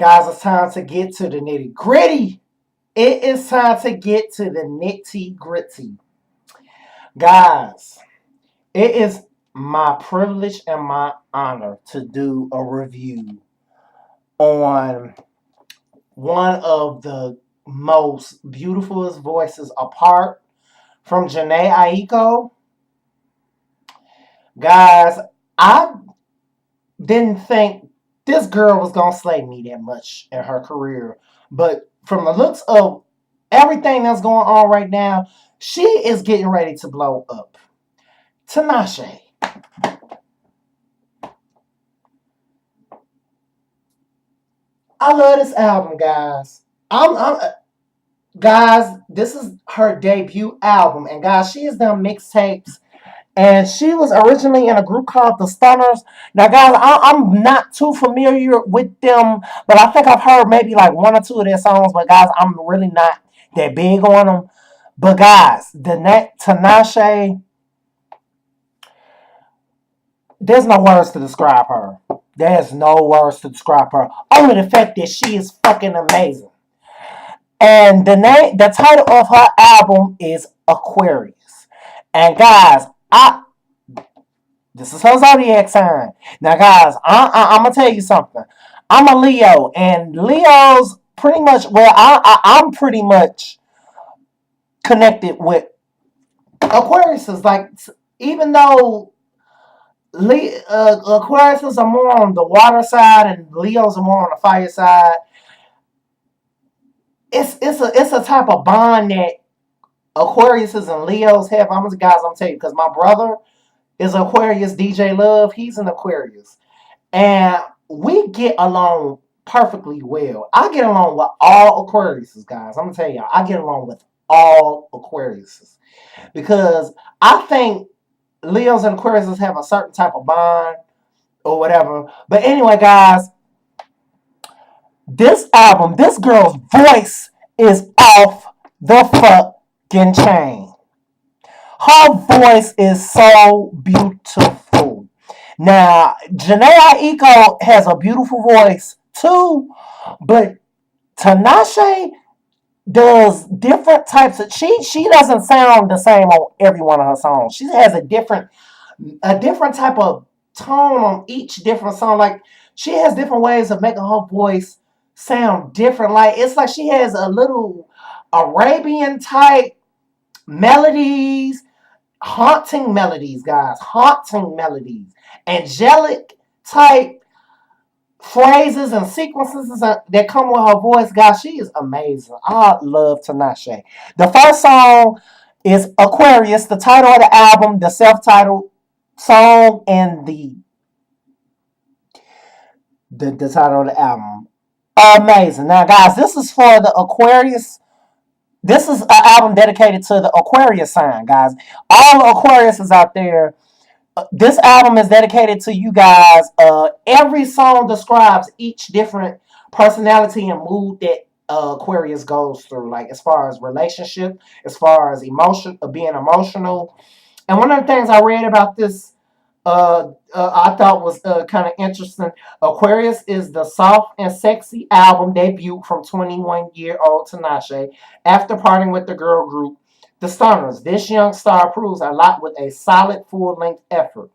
Guys, it's time to get to the nitty gritty. It is time to get to the nitty gritty. Guys, it is my privilege and my honor to do a review on one of the most beautifulest voices apart from Janae Aiko. Guys, I didn't think this girl was gonna slay me that much in her career. But from the looks of everything that's going on right now, she is getting ready to blow up. Tinashe. I love this album, guys. Guys, this is her debut album. And guys, she has done mixtapes. And she was originally in a group called The Stunners. Now, guys, I'm not too familiar with them, but I think I've heard maybe like one or two of their songs. But, guys, I'm really not that big on them. But, guys, Tinashe, there's no words to describe her. There's no words to describe her. Only the fact that she is fucking amazing. And the title of her album is Aquarius. And, guys, this is her zodiac sign. Now, guys, I'm gonna tell you something. I'm a Leo, and Leo's pretty much I'm pretty much connected with Aquarius. Like, even though Aquarius are more on the water side and Leos are more on the fire side, it's a type of bond that Aquariuses and Leos have. I'm telling you, because my brother is Aquarius, DJ Love. He's an Aquarius. And we get along perfectly well. I get along with all Aquariuses, guys. I'm going to tell y'all, I get along with all Aquariuses. Because I think Leos and Aquariuses have a certain type of bond or whatever. But anyway, guys, this album, this girl's voice is off the fucking chain. Her voice is so beautiful. Now, Janae Aiko has a beautiful voice too, but Tinashe does different types of. She doesn't sound the same on every one of her songs. She has a different type of tone on each different song. Like, she has different ways of making her voice sound different. Like, it's like she has a little Arabian type melodies, haunting melodies, guys, haunting melodies, angelic type phrases and sequences that come with her voice. Guys, she is amazing. I love Tinashe. The first song is Aquarius, the title of the album, the self-titled song, and the title of the album. Amazing. Now, guys, this is for the Aquarius. This is an album dedicated to the Aquarius sign, guys. All the Aquariuses out there, this album is dedicated to you guys. Every song describes each different personality and mood that Aquarius goes through, like as far as relationship, as far as emotion, being emotional. And one of the things I read about this, I thought was kind of interesting. Aquarius is the soft and sexy album debut from 21-year-old Tinashe after parting with the girl group The Stunners. This young star proves a lot with a solid full-length effort.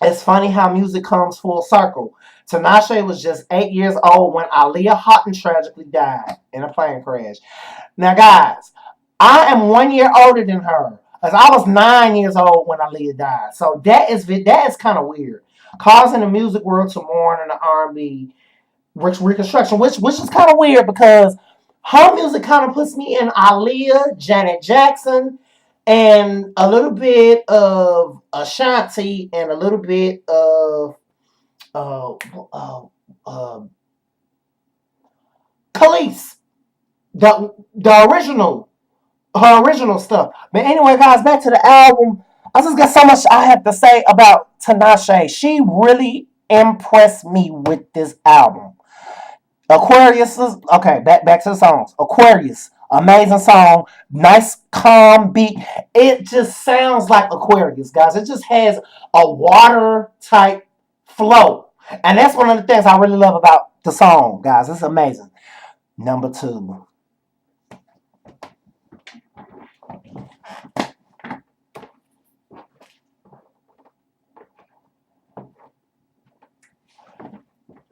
It's funny how music comes full circle. Tinashe was just 8 years old when Aaliyah Houghton tragically died in a plane crash. Now, guys, I am 1 year older than her. As I was 9 years old when Aaliyah died. So that is kind of weird. Causing the music world to mourn in the R&B reconstruction, which is kind of weird because her music kind of puts me in Aaliyah, Janet Jackson, and a little bit of Ashanti, and a little bit of Khalees, the original. Her original stuff. But anyway, guys, back to the album. I just got so much I have to say about Tinashe. She really impressed me with this album. Aquarius is okay. Back to the songs. Aquarius, amazing song, nice calm beat. It just sounds like Aquarius, guys. It just has a water type flow, and that's one of the things I really love about the song, guys. It's amazing. Number two.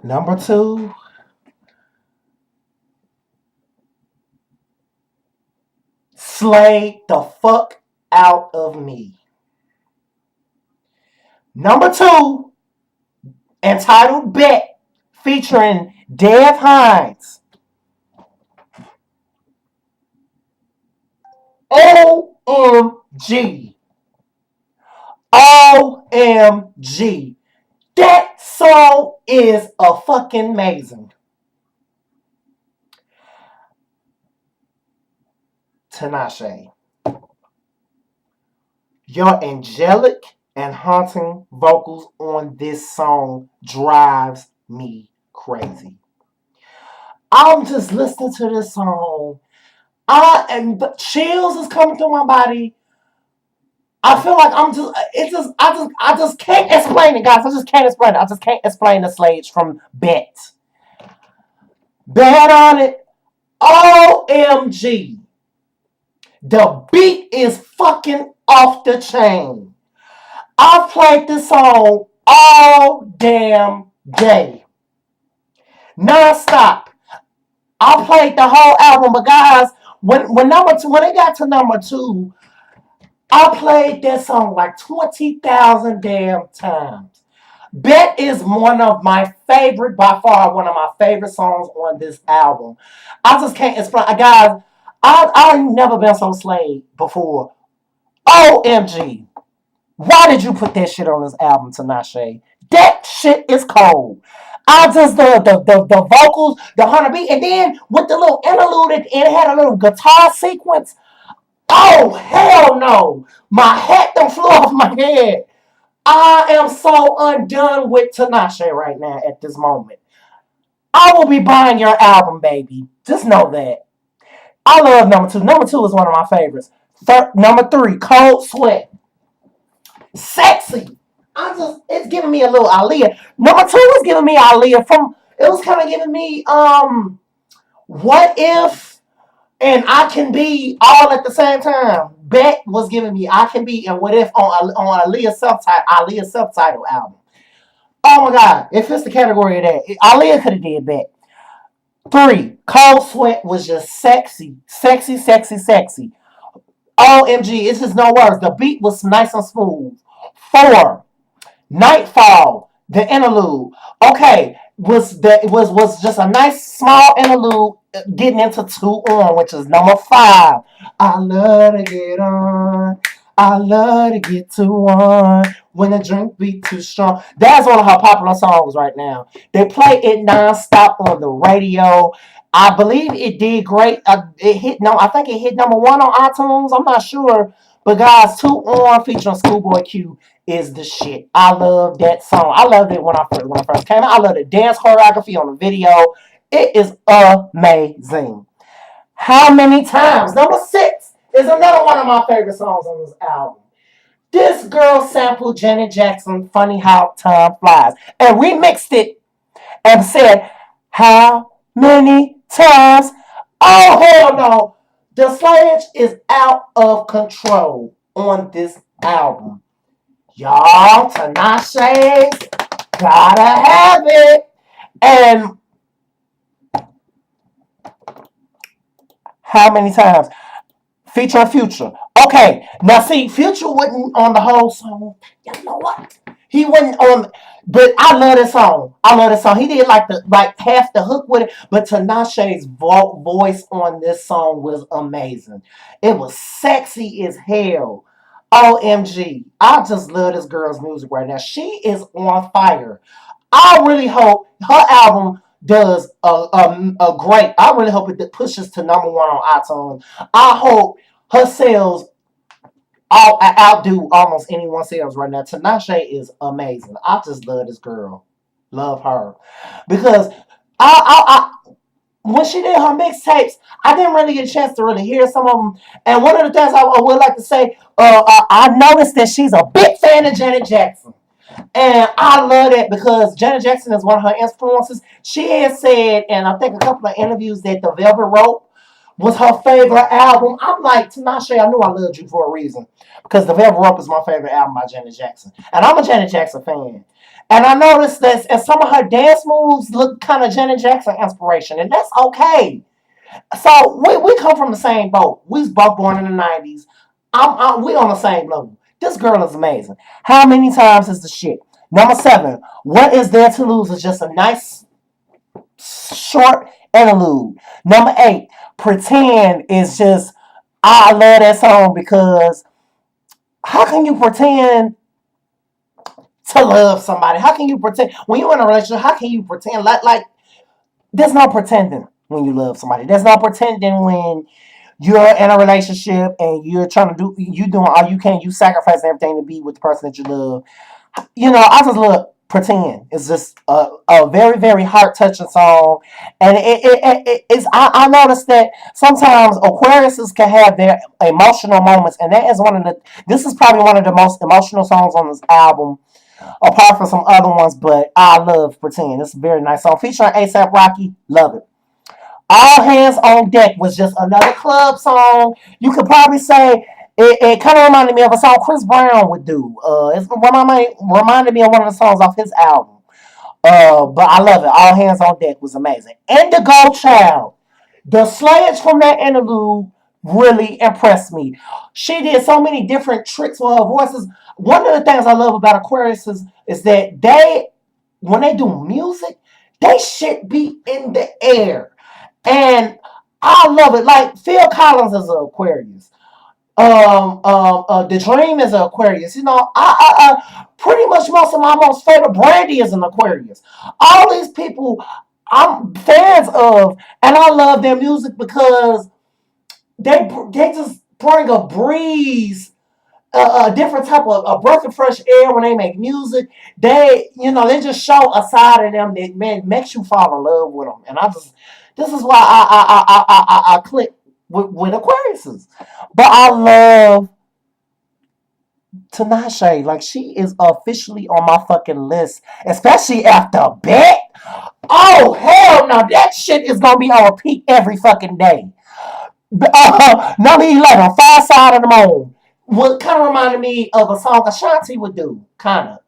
Number two. Slay the fuck out of me. Number two. Entitled Bet. Featuring Dev Hynes. OMG. OMG. That song is a fucking amazing. Tinashe. Your angelic and haunting vocals on this song drives me crazy. I'm just listening to this song. The chills is coming through my body. I feel like I just can't explain it, guys. I just can't explain it. I just can't explain the stage from Bet. Bet on it. OMG. The beat is fucking off the chain. I've played this song all damn day. Non-stop. I played the whole album, but guys, when it got to number two, I played that song like 20,000 damn times. Bet is one of my favorite, by far, one of my favorite songs on this album. I just can't explain. Guys, I've never been so slayed before. OMG. Why did you put that shit on this album, Tinashe? That shit is cold. I just the vocals, the 100 beat, and then with the little interlude, it had a little guitar sequence. Oh, hell no. My hat done flew off my head. I am so undone with Tinashe right now at this moment. I will be buying your album, baby. Just know that. I love number two. Number two is one of my favorites. Number three, Cold Sweat. Sexy. It's giving me a little Aaliyah. Number two is giving me Aaliyah it was kind of giving me, What If and I Can Be all at the same time. Bet was giving me I Can Be and What If on Aaliyah's subtitle album. Oh my God. It fits the category of that. Aaliyah could have did Bet. Three, Cold Sweat was just sexy. Sexy, sexy, sexy. OMG, it's just no words. The beat was nice and smooth. Four, Nightfall, the interlude. Okay, was just a nice small interlude getting into 2 On, which is number 5. I love to get on. I love to get to one when the drink be too strong. That's one of her popular songs right now. They play it nonstop on the radio. I believe it did great. I think it hit number 1 on iTunes. I'm not sure. But guys, 2 On featuring Schoolboy Q is the shit. I love that song. I loved it when I first came out. I love the dance choreography on the video. It is amazing. How many times? Number 6 is another one of my favorite songs on this album. This girl sampled Janet Jackson, Funny How Time Flies, and remixed it and said, how many times? Oh, hell no. The slayage is out of control on this album. Y'all, Tinashe gotta have it. And how many times? Feature Future. Okay, now see, Future wasn't on the whole song. You know what? He wasn't on, but I love this song. He did like half the hook with it, but Tinashe's voice on this song was amazing. It was sexy as hell. OMG. I just love this girl's music right now. She is on fire. I really hope her album does a great. I really hope it pushes to number 1 on iTunes. I hope her sales outdo almost anyone's sales right now. Tinashe is amazing. I just love this girl. Love her. Because I when she did her mixtapes, I didn't really get a chance to really hear some of them. And one of the things I would like to say, I noticed that she's a big fan of Janet Jackson. And I love that because Janet Jackson is one of her influences. She has said, and I think a couple of interviews, that The Velvet Rope was her favorite album. I'm like, Tinashe, I knew I loved you for a reason. Because The Velvet Rope is my favorite album by Janet Jackson. And I'm a Janet Jackson fan. And I noticed that, and some of her dance moves look kind of Janet Jackson inspiration. And that's okay. So we come from the same boat. We was both born in the 90s. We on the same level. This girl is amazing. How many times is the shit? Number 7. What is there to lose is just a nice short interlude. Number 8. Pretend is just, I love that song because how can you pretend to love somebody? How can you pretend when you're in a relationship? How can you pretend like there's no pretending when you love somebody. There's no pretending when you're in a relationship and you're trying to you doing all you can. You sacrifice everything to be with the person that you love. I just love Pretend. It's just a very, very heart touching song. And it's, I noticed that sometimes Aquariuses can have their emotional moments. And this is probably one of the most emotional songs on this album, apart from some other ones, but I love Pretend. It's a very nice song. Featuring A$AP Rocky, love it. All Hands on Deck was just another club song. You could probably say it kind of reminded me of a song Chris Brown would do. It reminded me of one of the songs off his album. But I love it. All Hands on Deck was amazing. Indigo Child. The slayage from that interlude really impressed me. She did so many different tricks with her voices. One of the things I love about Aquarius is that when they do music, they shit be in the air. And I love it. Like Phil Collins is an Aquarius. The Dream is an Aquarius. Pretty much most of my most favorite Brandy is an Aquarius. All these people I'm fans of, and I love their music because they just bring a breeze, a different type of a breath of fresh air when they make music. They just show a side of them that makes you fall in love with them. And this is why I click with Aquariuses. But I love Tinashe. Like, she is officially on my fucking list, especially after Bet. Oh hell no, that shit is gonna be on repeat every fucking day. Number 11, Far Side of the Moon. What kind of reminded me of a song Ashanti would do, kind of.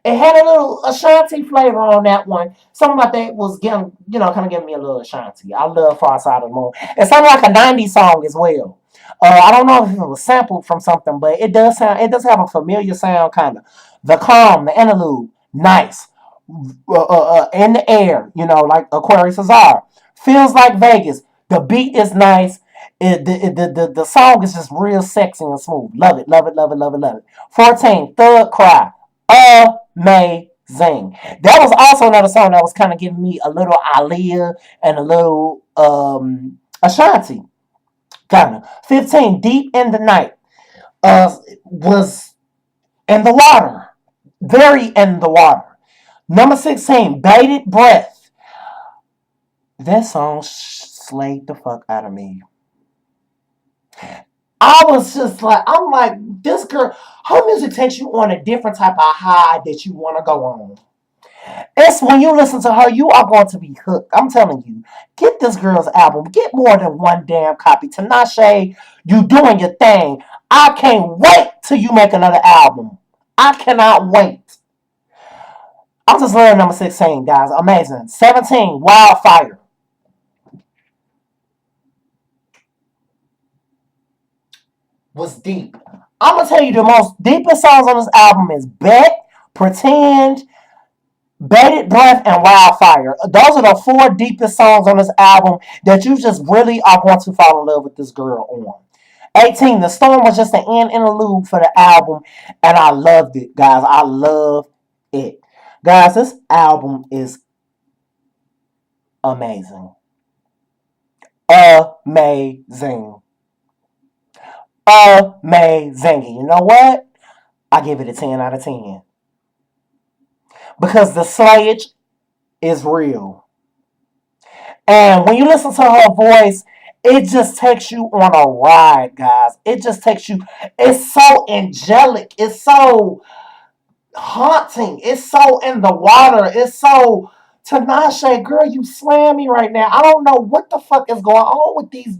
It had a little Ashanti flavor on that one. Something like that was kind of giving me a little Ashanti. I love Far Side of the Moon. It sounded like a 90s song as well. I don't know if it was sampled from something, but it does have a familiar sound, kind of. The Calm, the interlude, nice. In the air, like Aquarius are. Feels like Vegas. The beat is nice. The song is just real sexy and smooth. Love it, love it, love it, love it, love it. 14, Thug Cry. Amazing. That was also another song that was kind of giving me a little Aaliyah and a little Ashanti. Kind of. 15, Deep in the Night. Was in the water. Very in the water. Number 16, Bated Breath. That song slayed the fuck out of me. I was just like, I'm like, this girl, her music takes you on a different type of high that you want to go on. It's when you listen to her, you are going to be hooked. I'm telling you. Get this girl's album. Get more than one damn copy. Tinashe, you doing your thing. I can't wait till you make another album. I cannot wait. I'm just loving number 16, guys. Amazing. 17, Wildfire. Was deep. I'm gonna tell you the most deepest songs on this album is Bet, Pretend, Bated Breath, and Wildfire. Those are the 4 deepest songs on this album that you just really are going to fall in love with this girl on. 18, The Storm was just an interlude for the album, and I loved it, guys. I love it. Guys, this album is amazing. Amazing. Amazing. You know what? I give it a 10 out of 10. Because the slayage is real. And when you listen to her voice, it just takes you on a ride, guys. It just takes you. It's so angelic. It's so haunting. It's so in the water. It's so Tinashe, girl, you slam me right now. I don't know what the fuck is going on with these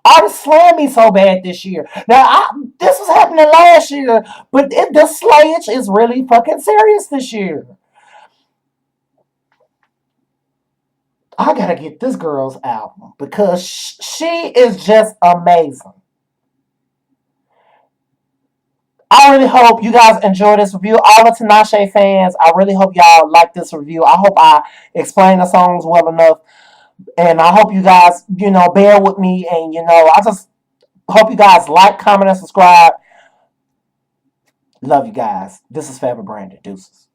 artists slam me so bad this year. Now, this was happening last year, but the slayage is really fucking serious this year. I gotta get this girl's album because she is just amazing. I really hope you guys enjoy this review. All the Tinashe fans, I really hope y'all like this review. I hope I explained the songs well enough. And I hope you guys, bear with me. And, I just hope you guys like, comment, and subscribe. Love you guys. This is Favorite Brandon. Deuces.